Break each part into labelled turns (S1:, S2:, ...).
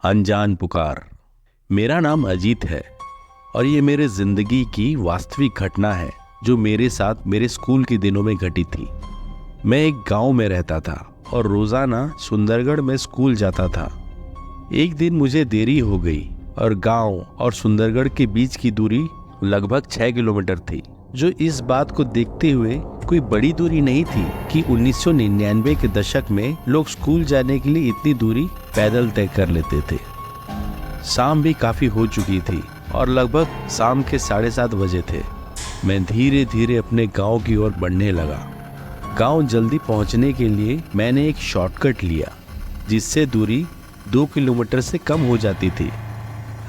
S1: अनजान पुकार। मेरा नाम अजीत है और ये मेरे जिंदगी की वास्तविक घटना है जो मेरे साथ मेरे स्कूल के दिनों में घटी थी। मैं एक गांव में रहता था और रोजाना सुंदरगढ़ में स्कूल जाता था। एक दिन मुझे देरी हो गई और गांव और सुंदरगढ़ के बीच की दूरी लगभग 6 किलोमीटर थी, जो इस बात को देखते हुए कोई बड़ी दूरी नहीं थी कि 1999 के दशक में लोग स्कूल जाने के लिए इतनी दूरी पैदल तय कर लेते थे। शाम भी काफी हो चुकी थी और लगभग शाम के 7:30 बजे थे। मैं धीरे धीरे अपने गांव की ओर बढ़ने लगा। गांव जल्दी पहुंचने के लिए मैंने एक शॉर्टकट लिया, जिससे दूरी 2 किलोमीटर से कम हो जाती थी।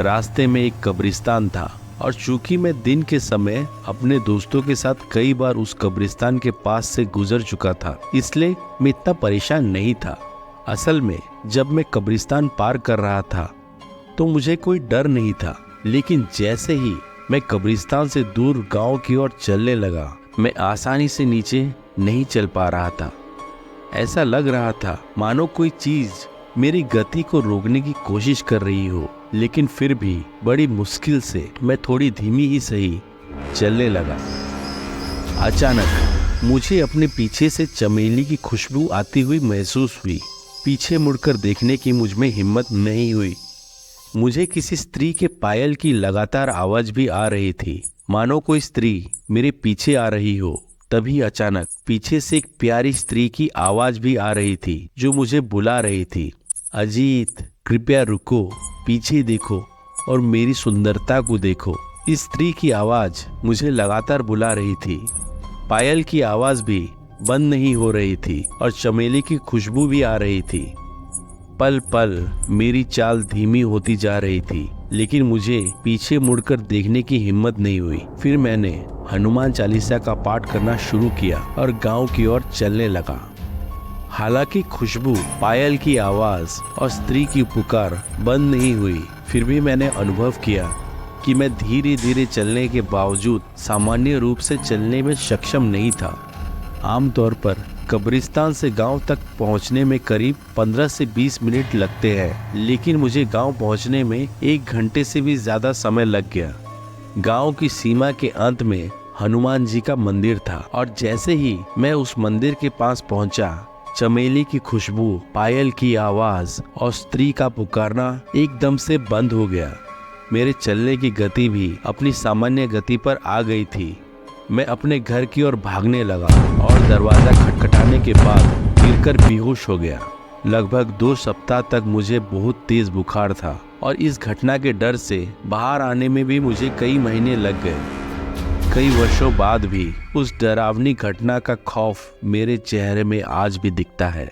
S1: रास्ते में एक कब्रिस्तान था और चूंकि मैं दिन के समय अपने दोस्तों के साथ कई बार उस कब्रिस्तान के पास से गुजर चुका था, इसलिए मैं इतना परेशान नहीं था। असल में जब मैं कब्रिस्तान पार कर रहा था तो मुझे कोई डर नहीं था, लेकिन जैसे ही मैं कब्रिस्तान से दूर गांव की ओर चलने लगा, मैं आसानी से नीचे नहीं चल पा रहा था। ऐसा लग रहा था मानो कोई चीज मेरी गति को रोकने की कोशिश कर रही हो, लेकिन फिर भी बड़ी मुश्किल से मैं थोड़ी धीमी ही सही चलने लगा। अचानक मुझे अपने पीछे से चमेली की खुशबू आती हुई महसूस हुई। पीछे मुड़कर देखने की मुझ में हिम्मत नहीं हुई। मुझे किसी स्त्री के पायल की लगातार आवाज भी आ रही थी, मानो कोई स्त्री मेरे पीछे आ रही हो। तभी अचानक पीछे से एक प्यारी स्त्री की आवाज भी आ रही थी जो मुझे बुला रही थी, अजीत कृपया रुको, पीछे देखो और मेरी सुंदरता को देखो। इस स्त्री की आवाज मुझे लगातार बुला रही थी। पायल की आवाज भी बंद नहीं हो रही थी और चमेली की खुशबू भी आ रही थी। पल पल मेरी चाल धीमी होती जा रही थी, लेकिन मुझे पीछे मुड़कर देखने की हिम्मत नहीं हुई। फिर मैंने हनुमान चालीसा का पाठ करना शुरू किया और गांव की ओर चलने लगा। हालांकि खुशबू, पायल की आवाज और स्त्री की पुकार बंद नहीं हुई, फिर भी मैंने अनुभव किया कि मैं धीरे धीरे चलने के बावजूद सामान्य रूप से चलने में सक्षम नहीं था। आमतौर पर कब्रिस्तान से गांव तक पहुंचने में करीब 15 से 20 मिनट लगते हैं, लेकिन मुझे गांव पहुंचने में 1 घंटे से भी ज्यादा समय लग गया। गांव की सीमा के अंत में हनुमान जी का मंदिर था और जैसे ही मैं उस मंदिर के पास पहुंचा, चमेली की खुशबू, पायल की आवाज और स्त्री का पुकारना एकदम से बंद हो गया। मेरे चलने की गति भी अपनी सामान्य गति पर आ गई थी। मैं अपने घर की ओर भागने लगा और दरवाजा खटखटाने के बाद गिरकर बेहोश हो गया। लगभग 2 सप्ताह तक मुझे बहुत तेज बुखार था और इस घटना के डर से बाहर आने में भी मुझे कई महीने लग गए। कई वर्षों बाद भी उस डरावनी घटना का खौफ मेरे चेहरे में आज भी दिखता है।